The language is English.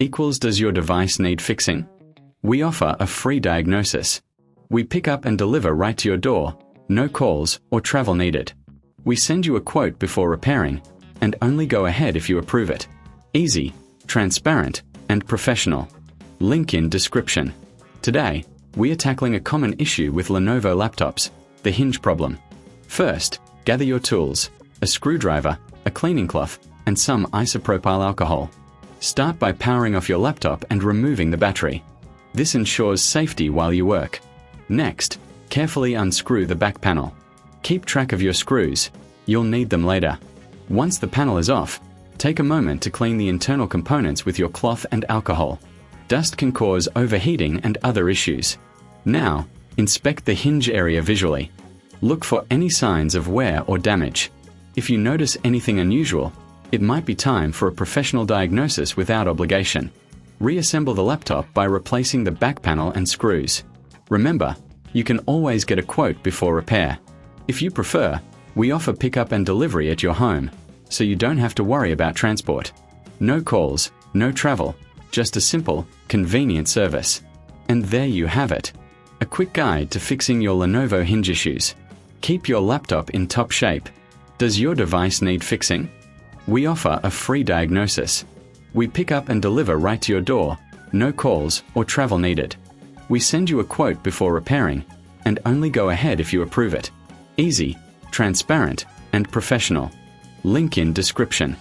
equals does your device need fixing? We offer a free diagnosis. We pick up and deliver right to your door, no calls or travel needed. We send you a quote before repairing, and only go ahead if you approve it. Easy, transparent, and professional. Link in description. Today, we are tackling a common issue with Lenovo laptops, the hinge problem. First, gather your tools, a screwdriver, a cleaning cloth, and some isopropyl alcohol. Start by powering off your laptop and removing the battery. This ensures safety while you work. Next, carefully unscrew the back panel. Keep track of your screws. You'll need them later. Once the panel is off, take a moment to clean the internal components with your cloth and alcohol. Dust can cause overheating and other issues. Now, inspect the hinge area visually. Look for any signs of wear or damage. If you notice anything unusual, it might be time for a professional diagnosis without obligation. Reassemble the laptop by replacing the back panel and screws. Remember, you can always get a quote before repair. If you prefer, we offer pickup and delivery at your home, so you don't have to worry about transport. No calls, no travel, just a simple, convenient service. And there you have it. A quick guide to fixing your Lenovo hinge issues. Keep your laptop in top shape. Does your device need fixing? We offer a free diagnosis. We pick up and deliver right to your door, no calls or travel needed. We send you a quote before repairing, and only go ahead if you approve it. Easy, transparent, and professional. Link in description.